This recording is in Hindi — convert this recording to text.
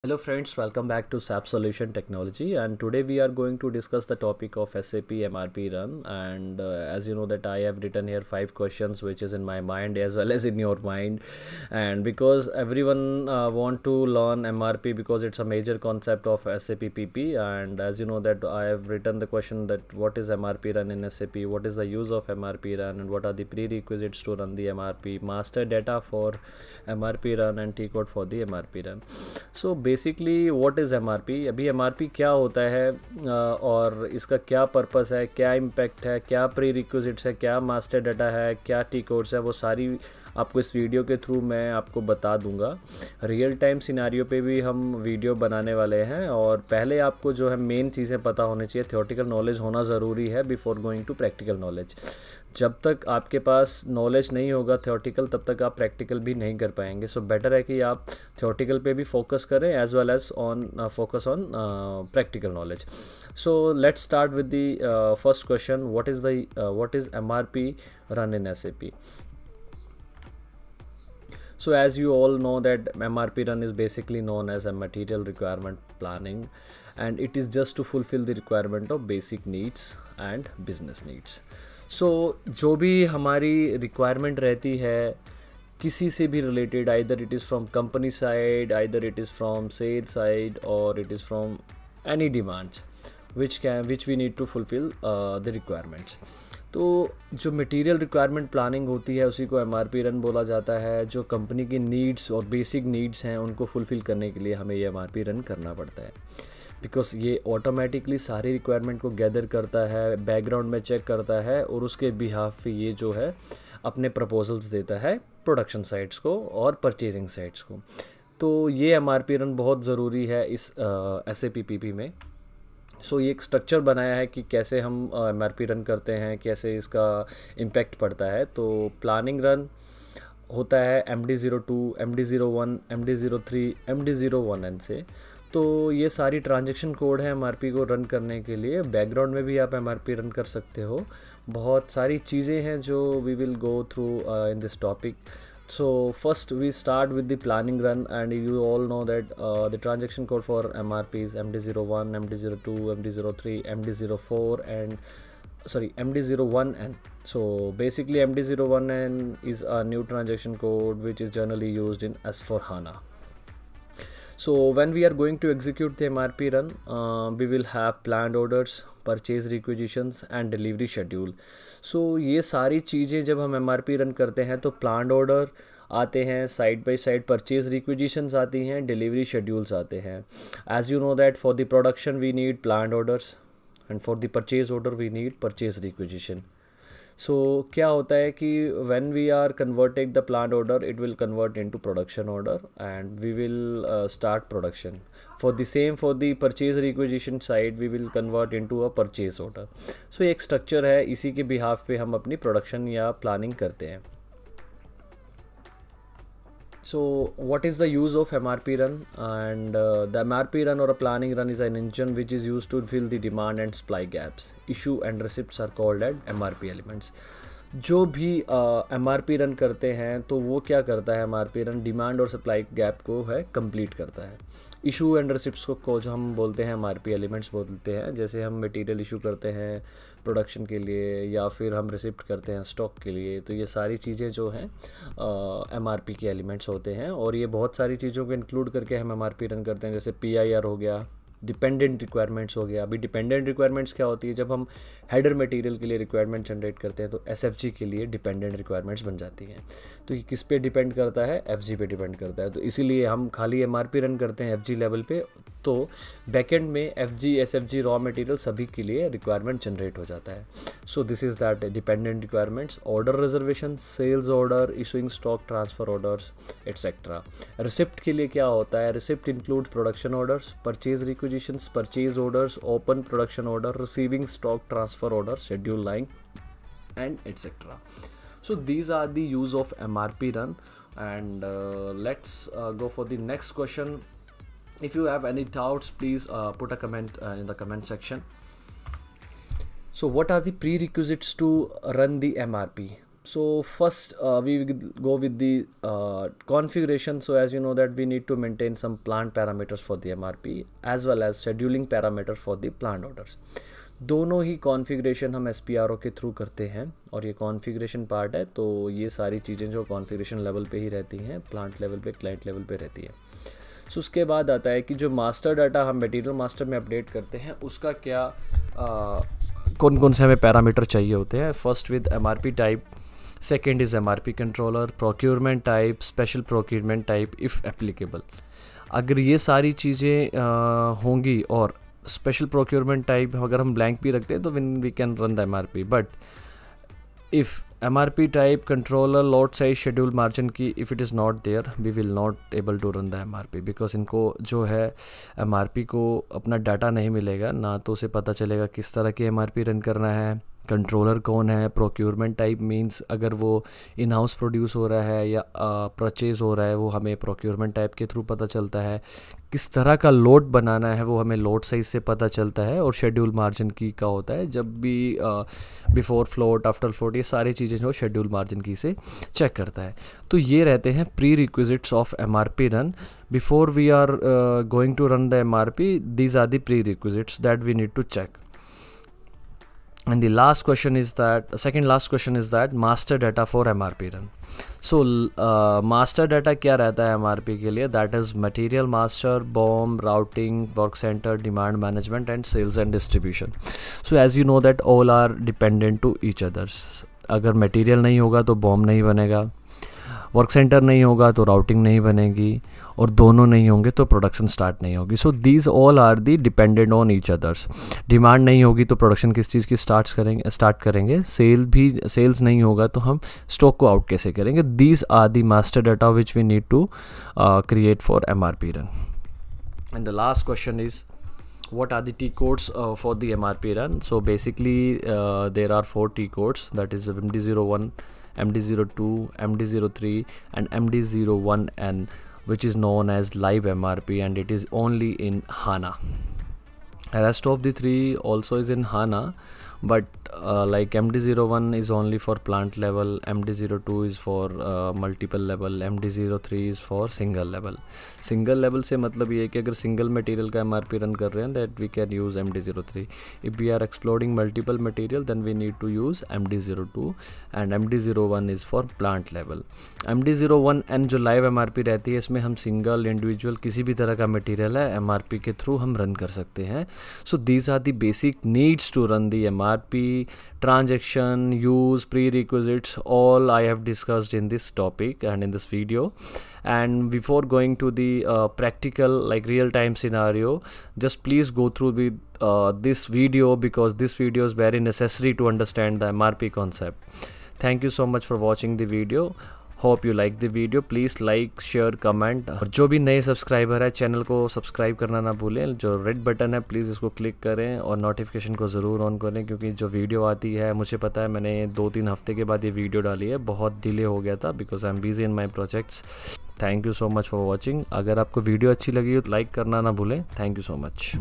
Hello friends, welcome back to SAP Solution Technology, and today we are going to discuss the topic of SAP MRP run. And as you know that I have written here 5 questions which is in my mind as well as in your mind, and because everyone want to learn MRP because it's a major concept of SAP PP. And as you know that I have written the question that what is MRP run in SAP, what is the use of MRP run, and what are the prerequisites to run the MRP, master data for MRP run and T code for the MRP run. So basically what is MRP. अभी एमआरपी क्या होता है और इसका क्या पर्पस है, क्या इम्पैक्ट है, क्या प्री रिक्विजिट्स है, क्या मास्टर डाटा है, क्या टी कोड्स है, वो सारी आपको इस वीडियो के थ्रू मैं आपको बता दूंगा। रियल टाइम सिनारियो पे भी हम वीडियो बनाने वाले हैं और पहले आपको जो है मेन चीज़ें पता होनी चाहिए। थ्योरेटिकल नॉलेज होना ज़रूरी है before going to practical knowledge. जब तक आपके पास नॉलेज नहीं होगा थ्योरेटिकल, तब तक आप प्रैक्टिकल भी नहीं कर पाएंगे। सो बेटर है कि आप थ्योरेटिकल पे भी फोकस करें as well as on focus on practical knowledge. So let's start with the first question, what is MRP run in SAP? So as you all know that MRP run is basically known as a material requirement planning, and it is just to fulfill the requirement of basic needs and business needs. So जो भी हमारी requirement रहती है किसी से भी related, either it is from company side, either it is from sales side, or it is from any demands which we need to fulfill the requirements. तो जो मटेरियल रिक्वायरमेंट प्लानिंग होती है उसी को एमआरपी रन बोला जाता है। जो कंपनी की नीड्स और बेसिक नीड्स हैं उनको फुलफ़िल करने के लिए हमें ये एमआरपी रन करना पड़ता है, बिकॉज ये ऑटोमेटिकली सारी रिक्वायरमेंट को गैदर करता है, बैकग्राउंड में चेक करता है और उसके बिहाफ पे ये जो है अपने प्रपोजल्स देता है प्रोडक्शन साइट्स को और परचेजिंग साइट्स को। तो ये एमआरपी रन बहुत ज़रूरी है इस SAP PP में। सो ये एक स्ट्रक्चर बनाया है कि कैसे हम एमआरपी रन करते हैं, कैसे इसका इम्पैक्ट पड़ता है। तो प्लानिंग रन होता है MD02, MD01, MD03, MD01N से। तो ये सारी ट्रांजैक्शन कोड है एमआरपी को रन करने के लिए। बैकग्राउंड में भी आप एमआरपी रन कर सकते हो। बहुत सारी चीज़ें हैं जो we will go through in this topic. So first we start with the planning run, and you all know that the transaction code for MRP is MD01, MD02, MD03, MD04 and MD01N. So basically MD01N is a new transaction code which is generally used in S4HANA. So when we are going to execute the MRP run, we will have planned orders, purchase requisitions and delivery schedule. So ये सारी चीज़ें जब हम एमआरपी रन करते हैं तो प्लान्ड ऑर्डर आते हैं, side by side purchase requisitions आती हैं, डिलीवरी शेड्यूल्स आते हैं। As you know that for the production we need planned orders and for the purchase order we need purchase requisition. So क्या होता है कि when we are converting the plan order it will convert into production order and we will start production. For the same for the purchase requisition side we will convert into a purchase order. So एक स्ट्रक्चर है, इसी के बिहाफ पे हम अपनी प्रोडक्शन या प्लानिंग करते हैं। So what is the use of MRP run? And the MRP run or a planning run is an engine which is used to fill the demand and supply gaps. Issue and receipts are called as MRP elements. जो भी MRP रन करते हैं तो वो क्या करता है, MRP रन डिमांड और सप्लाई गैप को है कंप्लीट करता है। इशू एंड रिसिप्ट्स को जो हम बोलते हैं MRP एलिमेंट्स बोलते हैं। जैसे हम मटेरियल इशू करते हैं प्रोडक्शन के लिए या फिर हम रिसिप्ट करते हैं स्टॉक के लिए, तो ये सारी चीज़ें जो हैं MRP के एलिमेंट्स होते हैं। और ये बहुत सारी चीज़ों को इंक्लूड करके हम MRP रन करते हैं, जैसे PIR हो गया, डिपेंडेंट रिक्वायरमेंट्स हो गया। अभी डिपेंडेंट रिक्वायरमेंट्स क्या होती है, जब हम हेडर मटेरियल के लिए रिक्वायरमेंट जनरेट करते हैं तो SFG के लिए डिपेंडेंट रिक्वायरमेंट्स बन जाती हैं। तो ये किस पे डिपेंड करता है, FG पे डिपेंड करता है। तो इसीलिए हम खाली MRP रन करते हैं FG लेवल पे, तो बैकेंड में FG SFG रॉ मटेरियल सभी के लिए रिक्वायरमेंट जनरेट हो जाता है। So this is that dependent requirements, order reservation, sales order, issuing stock transfer orders etcetera. Receipt के लिए क्या होता है, receipt include production orders, purchase requisitions, purchase orders, open production order, receiving stock transfer order, schedule line and etc. So these are the use of MRP run, and let's go for the next question. If you have any doubts, please put a comment in the comment section. So what are the prerequisites to run the MRP? So first we will go with the configuration. So as you know that we need to maintain some plant parameters for the MRP as well as scheduling parameters for the plant orders. दोनों ही कॉन्फ़िगरेशन हम SPRO के थ्रू करते हैं और ये कॉन्फ़िगरेशन पार्ट है, तो ये सारी चीज़ें जो कॉन्फ़िगरेशन लेवल पे ही रहती हैं, प्लांट लेवल पे, क्लाइंट लेवल पे रहती है। सो उसके बाद आता है कि जो मास्टर डाटा हम मटेरियल मास्टर में अपडेट करते हैं उसका क्या कौन कौन से हमें पैरामीटर चाहिए होते हैं। First with MRP type, second is MRP controller, procurement type, special procurement type if applicable. अगर ये सारी चीज़ें होंगी और स्पेशल प्रोक्योरमेंट टाइप अगर हम ब्लैंक भी रखते हैं तो we can run the MRP। But if MRP type controller lot size schedule margin की if it is not there we will not able to run the MRP, because इनको जो है MRP को अपना डाटा नहीं मिलेगा, ना तो उसे पता चलेगा किस तरह की MRP रन करना है, कंट्रोलर कौन है, प्रोक्योरमेंट टाइप मींस अगर वो इन हाउस प्रोड्यूस हो रहा है या परचेज़ हो रहा है वो हमें प्रोक्योरमेंट टाइप के थ्रू पता चलता है, किस तरह का लोड बनाना है वो हमें लोड साइज से पता चलता है, और शेड्यूल मार्जिन की का होता है जब भी बिफोर फ्लोट आफ्टर फ्लोट ये सारी चीज़ें जो शेड्यूल मार्जिन की से चेक करता है। तो ये रहते हैं prerequisites of MRP run. Before we are going to run the MRP these are the prerequisites that we need to check. And the last question is that, second last question is that master data for MRP run. So master data क्या रहता है MRP के लिए? That is material master, BOM, routing, work center, demand management and sales and distribution. So as you know that all are dependent to each others. अगर material नहीं होगा तो BOM नहीं बनेगा, वर्क सेंटर नहीं होगा तो राउटिंग नहीं बनेगी, और दोनों नहीं होंगे तो प्रोडक्शन स्टार्ट नहीं होगी। So these all are the dependent on each others. Demand नहीं होगी तो प्रोडक्शन किस चीज़ की स्टार्ट करेंगे, सेल्स नहीं होगा तो हम स्टॉक को आउट कैसे करेंगे। These are the master data which we need to create for MRP run. And the last question is what are the T codes for the MRP run? So basically there are 4 T codes, that is MD01, MD02, MD03 and MD01N, which is known as live MRP, and it is only in HANA. The rest of the 3 also is in HANA, but like MD01 is only for plant level, MD02 is for multiple level, MD03 is for single level. Single level से मतलब ये है कि अगर single material का MRP रन कर रहे हैं that we can use MD03. If we are exploding multiple material then we need to use MD02, and MD01 is for plant level. MD01N जो live MRP रहती है इसमें हम single individual किसी भी तरह का material है MRP के थ्रू हम रन कर सकते हैं. So these are the basic needs to run the MRP. Transaction, use, prerequisites, all I have discussed in this topic and in this video. And before going to the practical like real-time scenario, just please go through with this video, because this video is very necessary to understand the MRP concept. Thank you so much for watching the video. Hope you like the video. Please like, share, comment. और जो भी नए सब्सक्राइबर है चैनल को सब्सक्राइब करना ना भूलें. जो रेड बटन है प्लीज़ इसको क्लिक करें और नोटिफिकेशन को ज़रूर ऑन करें, क्योंकि जो वीडियो आती है मुझे पता है मैंने 2-3 हफ्ते के बाद ये वीडियो डाली है, बहुत डिले हो गया था because I am busy in my projects. Thank you so much for watching. अगर आपको वीडियो अच्छी लगी तो लाइक करना ना भूलें. Thank you so much.